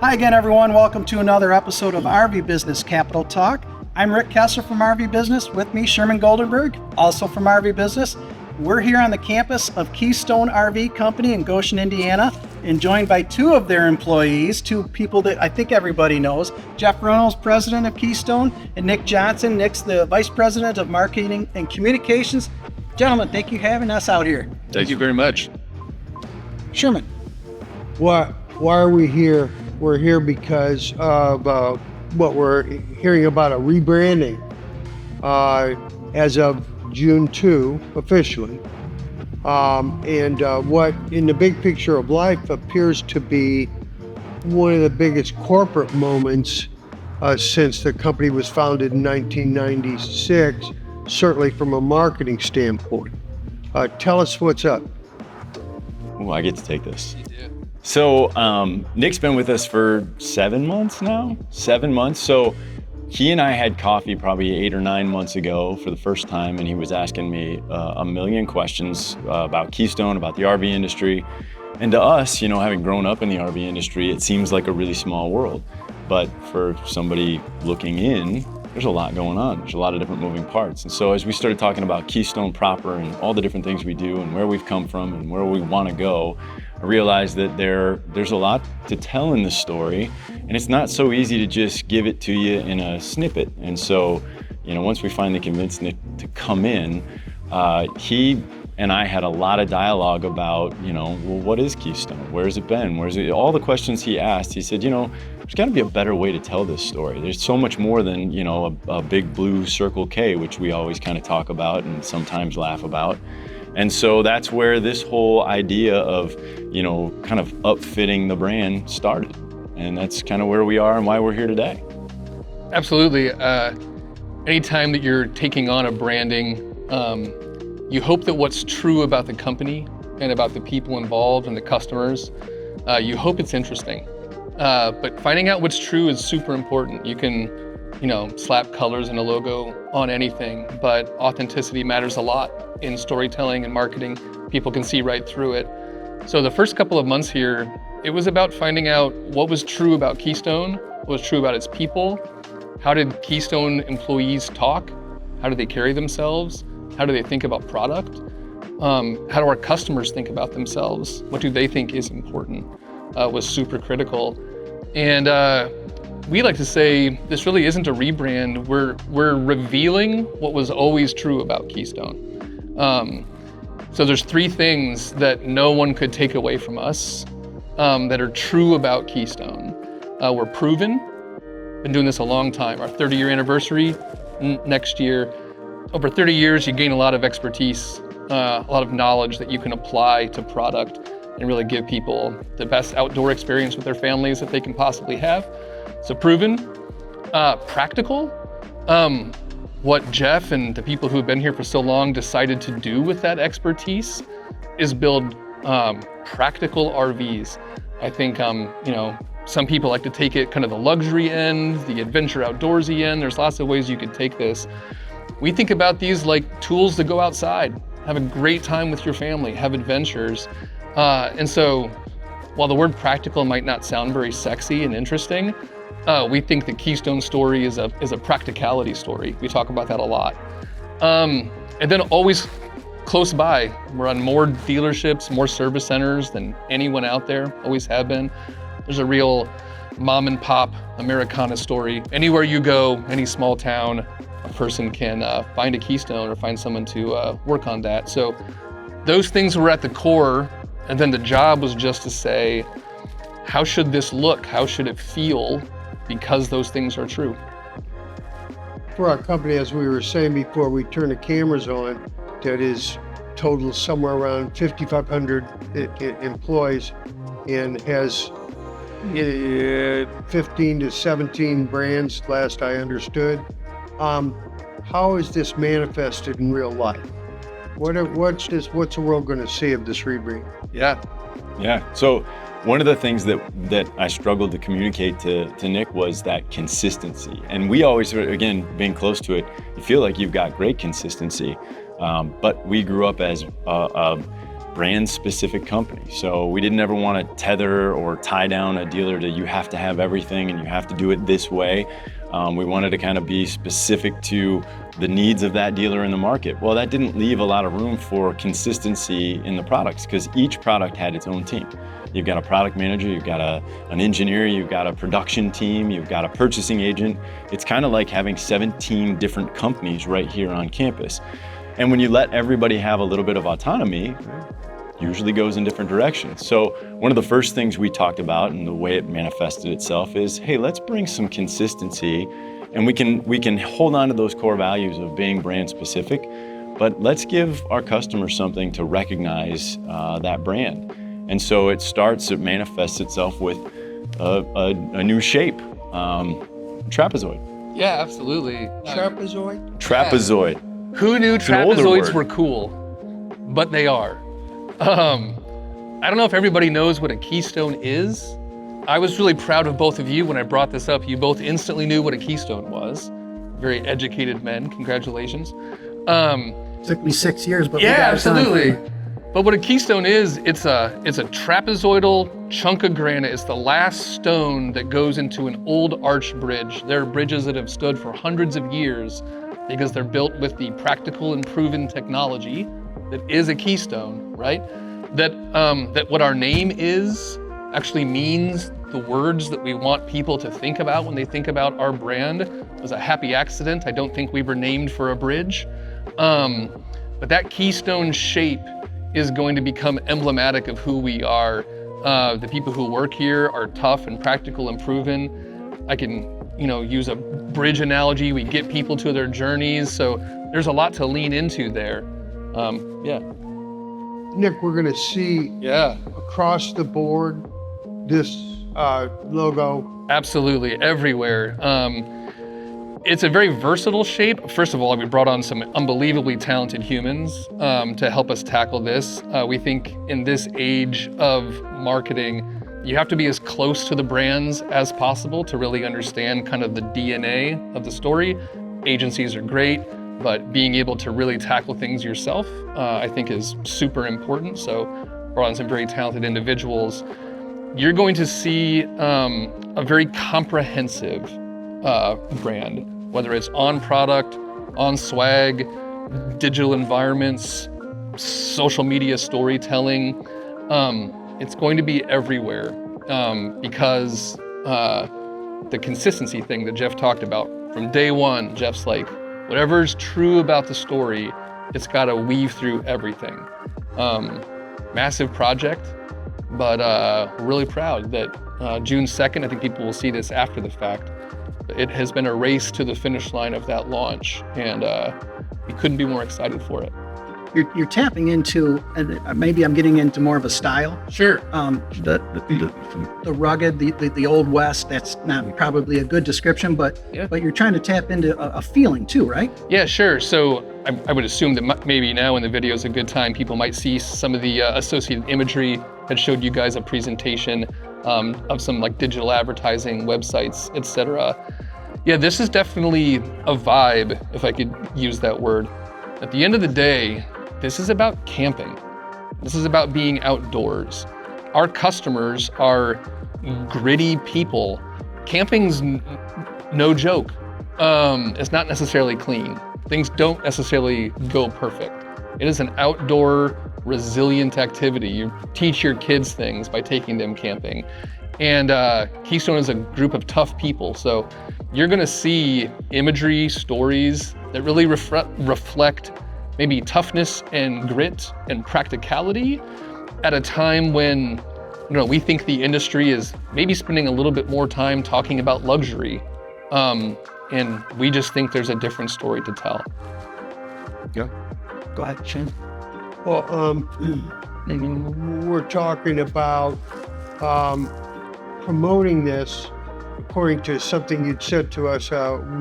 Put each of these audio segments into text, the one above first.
Hi again, everyone. Welcome to another episode of RV Business Capital Talk. I'm Rick Kessler from RV Business. With me, Sherman Goldenberg, also from RV Business. We're here on the campus of Keystone RV Company in Goshen, Indiana, and joined by two of their employees, two people that I think everybody knows. Jeff Reynolds, president of Keystone, and Nick Johnson. Nick's the vice president of marketing and communications. Gentlemen, thank you for having us out here. Thank you very much. Sherman. Why are we here? We're here because of what we're hearing about a rebranding as of June 2 officially. And what in the big picture of life appears to be one of the biggest corporate moments since the company was founded in 1996, certainly from a marketing standpoint. Tell us what's up. Oh, I get to take this. So Nick's been with us for 7 months now, 7 months. So he and I had coffee probably 8 or 9 months ago for the first time, and he was asking me a million questions about Keystone, about the RV industry. And to us, you know, having grown up in the RV industry, it seems like a really small world. But for somebody looking in, there's a lot going on. There's a lot of different moving parts. And so as we started talking about Keystone proper and all the different things we do and where we've come from and where we want to go, I realized that there's a lot to tell in this story, and it's not so easy to just give it to you in a snippet. And so, you know, once we finally convinced Nick to come in, he and I had a lot of dialogue about, you know, well, what is Keystone? Where's it been? Where's it? All the questions he asked, he said, you know, there's got to be a better way to tell this story. There's so much more than, you know, a big blue Circle K, which we always kind of talk about and sometimes laugh about. And so that's where this whole idea of, you know, kind of upfitting the brand started. And that's kind of where we are and why we're here today. Absolutely. Anytime that you're taking on a branding, you hope that what's true about the company and about the people involved and the customers, you hope it's interesting. But finding out what's true is super important. You can, you know, slap colors and a logo on anything, but authenticity matters a lot in storytelling and marketing. People can see right through it. So the first couple of months here, it was about finding out what was true about Keystone, what was true about its people, how did Keystone employees talk, how do they carry themselves, how do they think about product, how do our customers think about themselves, what do they think is important, was super critical. And we like to say this really isn't a rebrand. We're revealing what was always true about Keystone. So there's 3 things that no one could take away from us that are true about Keystone. We're proven, been doing this a long time. Our 30-year anniversary next year. Over 30 years, you gain a lot of expertise, a lot of knowledge that you can apply to product and really give people the best outdoor experience with their families that they can possibly have. So proven, practical. What Jeff and the people who have been here for so long decided to do with that expertise is build practical RVs. I think, you know, some people like to take it kind of the luxury end, the adventure outdoorsy end. There's lots of ways you could take this. We think about these like tools to go outside, have a great time with your family, have adventures. And so while the word practical might not sound very sexy and interesting, we think the Keystone story is a practicality story. We talk about that a lot. And then always close by. We're on more dealerships, more service centers than anyone out there, always have been. There's a real mom and pop Americana story. Anywhere you go, any small town, a person can find a Keystone or find someone to work on that. So those things were at the core, and then the job was just to say, how should this look? How should it feel? Because those things are true. For our company, as we were saying before we turn the cameras on, that is total somewhere around 5,500 employees and has 15 to 17 brands, last I understood. How is this manifested in real life? What's the world going to see of this rebrand? Yeah. So one of the things that I struggled to communicate to Nick was that consistency. And we always, again, being close to it, you feel like you've got great consistency. But we grew up as brand specific company. So we didn't ever want to tether or tie down a dealer to you have to have everything and you have to do it this way. We wanted to kind of be specific to the needs of that dealer in the market. Well, that didn't leave a lot of room for consistency in the products because each product had its own team. You've got a product manager, you've got an engineer, you've got a production team, you've got a purchasing agent. It's kind of like having 17 different companies right here on campus. And when you let everybody have a little bit of autonomy, usually goes in different directions. So one of the first things we talked about and the way it manifested itself is, hey, let's bring some consistency and we can hold on to those core values of being brand specific, but let's give our customers something to recognize that brand. And so it manifests itself with a new shape, trapezoid. Yeah, absolutely. Trapezoid? Trapezoid. Who knew It's an older trapezoids word. were cool? But they are. I don't know if everybody knows what a keystone is. I was really proud of both of you when I brought this up. You both instantly knew what a keystone was. Very educated men, congratulations. Took me 6 years, but we Yeah, got it done. absolutely. But what a keystone is, it's a trapezoidal chunk of granite. It's the last stone that goes into an old arch bridge. There are bridges that have stood for hundreds of years because they're built with the practical and proven technology that is a keystone, right? That what our name is actually means the words that we want people to think about when they think about our brand. It was a happy accident. I don't think we were named for a bridge. But that keystone shape is going to become emblematic of who we are. The people who work here are tough and practical and proven. I can, use a bridge analogy. We get people to their journeys. So there's a lot to lean into there. Yeah. Nick, we're going to see across the board this logo. Absolutely, everywhere. It's a very versatile shape. First of all, we brought on some unbelievably talented humans to help us tackle this. We think in this age of marketing, you have to be as close to the brands as possible to really understand kind of the DNA of the story. Agencies are great, but being able to really tackle things yourself, I think is super important. So brought on some very talented individuals. You're going to see a very comprehensive brand, whether it's on product, on swag, digital environments, social media storytelling. It's going to be everywhere because the consistency thing that Jeff talked about. From day one, Jeff's like, whatever's true about the story, it's got to weave through everything. Massive project, but we're really proud that June 2nd, I think people will see this after the fact, it has been a race to the finish line of that launch, and we couldn't be more excited for it. You're tapping into, and maybe I'm getting into more of a style. Sure. The rugged, the old west. That's not probably a good description, but you're trying to tap into a feeling too, right? Yeah, sure. So I would assume that maybe now in the video is a good time. People might see some of the associated imagery that showed you guys a presentation of some like digital advertising websites, etc. Yeah, this is definitely a vibe, if I could use that word. At the end of the day, this is about camping. This is about being outdoors. Our customers are gritty people. Camping's no joke. It's not necessarily clean. Things don't necessarily go perfect. It is an outdoor, resilient activity. You teach your kids things by taking them camping. And Keystone is a group of tough people. So you're gonna see imagery, stories that really reflect maybe toughness and grit and practicality at a time when we think the industry is maybe spending a little bit more time talking about luxury. And we just think there's a different story to tell. Go ahead, Shane. Well, we're talking about promoting this according to something you'd said to us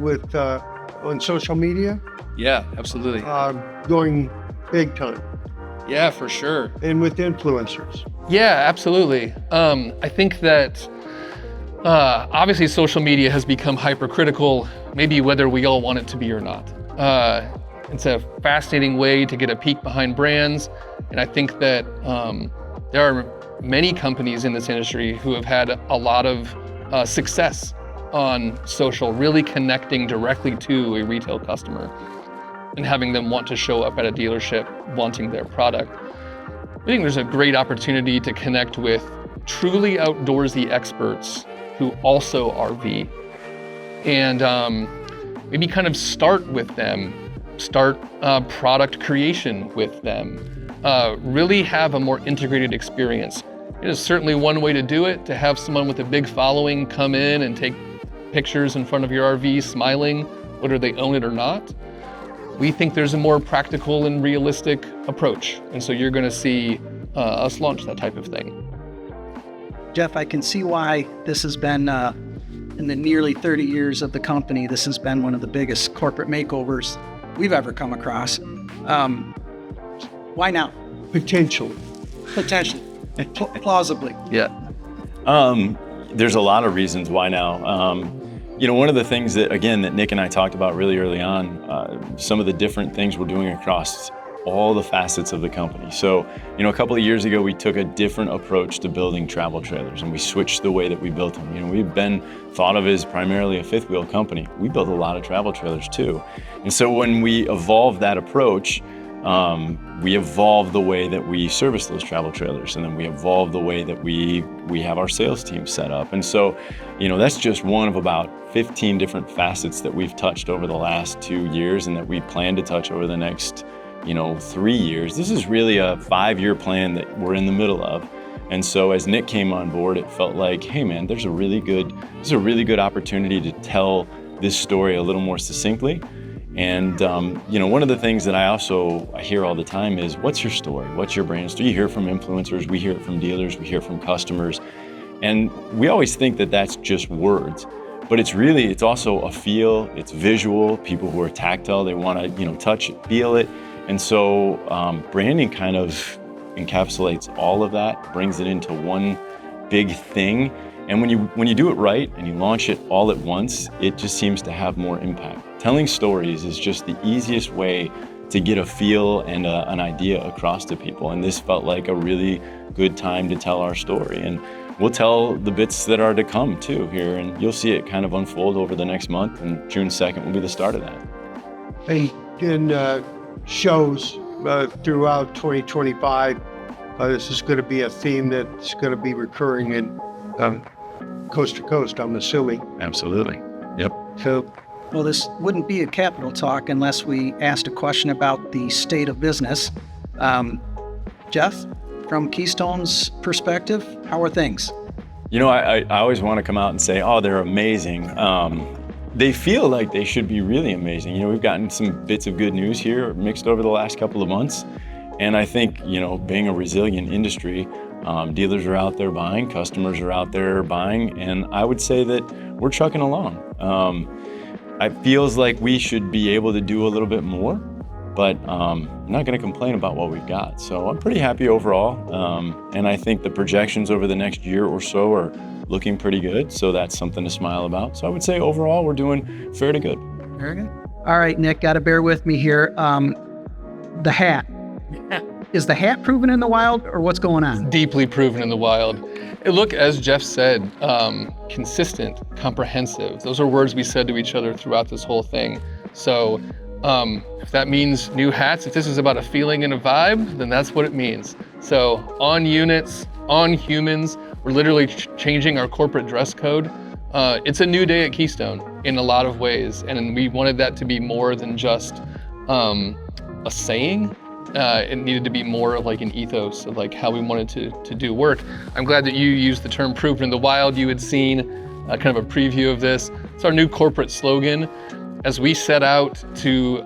with on social media. Yeah, absolutely. Going big time. Yeah, for sure. And with influencers. Yeah, absolutely. I think that obviously social media has become hypercritical, maybe whether we all want it to be or not. It's a fascinating way to get a peek behind brands. And I think that there are many companies in this industry who have had a lot of success on social, really connecting directly to a retail customer and having them want to show up at a dealership wanting their product. I think there's a great opportunity to connect with truly outdoorsy experts who also RV, and maybe kind of start with them, start product creation with them, really have a more integrated experience. It is certainly one way to do it, to have someone with a big following come in and take pictures in front of your RV smiling, whether they own it or not. We think there's a more practical and realistic approach. And so you're gonna see us launch that type of thing. Jeff, I can see why this has been, in the nearly 30 years of the company, this has been one of the biggest corporate makeovers we've ever come across. Why now? Potentially. Potentially. Plausibly. Yeah. There's a lot of reasons why now. One of the things that Nick and I talked about really early on, some of the different things we're doing across all the facets of the company. So, a couple of years ago, we took a different approach to building travel trailers, and we switched the way that we built them. We've been thought of as primarily a fifth wheel company. We build a lot of travel trailers too. And so when we evolved that approach, we evolved the way that we service those travel trailers, and then we evolved the way that we have our sales team set up. And so, that's just one of about 15 different facets that we've touched over the last 2 years and that we plan to touch over the next 3 years. This is really a 5-year plan that we're in the middle of. And so as Nick came on board, it felt like, hey man, there's a really good opportunity to tell this story a little more succinctly. And one of the things that I hear all the time is, what's your story? What's your brand story? You hear from influencers, we hear it from dealers, we hear from customers. And we always think that that's just words, but it's also a feel, it's visual. People who are tactile, they want to, touch it, feel it. And so branding kind of encapsulates all of that, brings it into one big thing. And when you do it right and you launch it all at once, it just seems to have more impact. Telling stories is just the easiest way to get a feel and an idea across to people. And this felt like a really good time to tell our story. And we'll tell the bits that are to come too here, and you'll see it kind of unfold over the next month, and June 2nd will be the start of that. Hey, in shows throughout 2025, this is going to be a theme that's going to be recurring in coast to coast, I'm assuming. Absolutely. Yep. So, Well, this wouldn't be a capital talk unless we asked a question about the state of business. Jeff, from Keystone's perspective, how are things? I always want to come out and say, oh, they're amazing. They feel like they should be really amazing. We've gotten some bits of good news here mixed over the last couple of months. And I think, being a resilient industry, dealers are out there buying, customers are out there buying, and I would say that we're trucking along. It feels like we should be able to do a little bit more, but I'm not going to complain about what we've got. So I'm pretty happy overall, and I think the projections over the next year or so are looking pretty good, so that's something to smile about. So I would say overall we're doing fairly good. Very good. All right, Nick, got to bear with me here. The hat. Is the hat proven in the wild, or what's going on? Deeply proven in the wild. Look, as Jeff said, consistent, comprehensive. Those are words we said to each other throughout this whole thing. So if that means new hats, if this is about a feeling and a vibe, then that's what it means. So on units, on humans, we're literally changing our corporate dress code. It's a new day at Keystone in a lot of ways, and we wanted that to be more than just a saying. It needed to be more of like an ethos of like how we wanted to do work. I'm glad that you used the term proven in the wild. You had seen kind of a preview of this. It's our new corporate slogan. As we set out to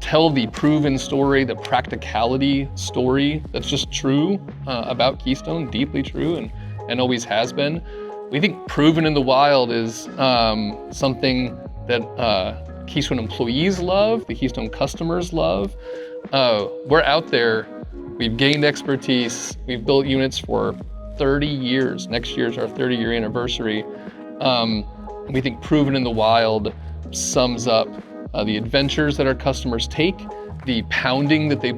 tell the proven story, the practicality story that's just true about Keystone, deeply true and always has been. We think proven in the wild is something that Keystone employees love, the Keystone customers love. We're out there, we've gained expertise, we've built units for 30 years. Next year's our 30-year anniversary. We think proven in the wild sums up the adventures that our customers take, the pounding that they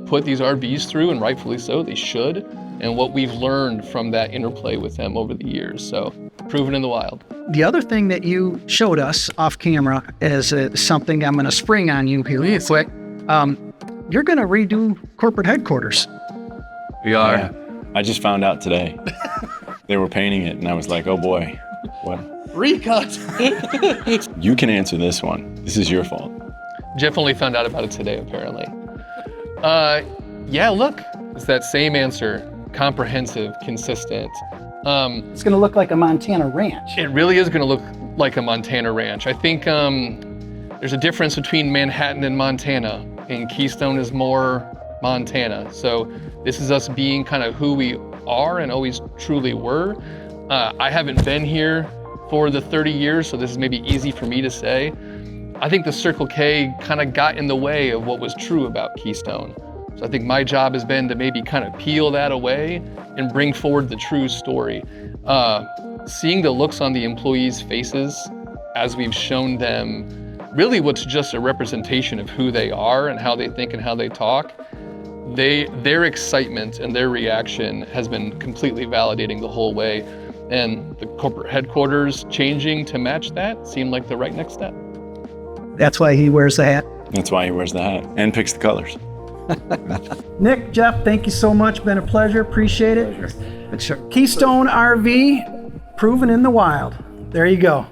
put these RVs through, and rightfully so, they should, and what we've learned from that interplay with them over the years. So proven in the wild. The other thing that you showed us off camera is something I'm going to spring on you here real quick. You're going to redo corporate headquarters. We are. Yeah. I just found out today. They were painting it, and I was like, oh boy, what? Recut. You can answer this one. This is your fault. Jeff only found out about it today, apparently. Yeah, look, it's that same answer. Comprehensive, consistent. It's going to look like a Montana ranch. It really is going to look like a Montana ranch. I think there's a difference between Manhattan and Montana, and Keystone is more Montana. So this is us being kind of who we are and always truly were. I haven't been here for the 30 years, so this is maybe easy for me to say. I think the Circle K kind of got in the way of what was true about Keystone. So I think my job has been to maybe kind of peel that away and bring forward the true story. Seeing the looks on the employees' faces as we've shown them really what's just a representation of who they are and how they think and how they talk, their excitement and their reaction has been completely validating the whole way. And the corporate headquarters changing to match that seemed like the right next step. That's why he wears the hat. That's why he wears the hat and picks the colors. Nick, Jeff, thank you so much. Been a pleasure. Appreciate it. Keystone RV, proven in the wild. There you go.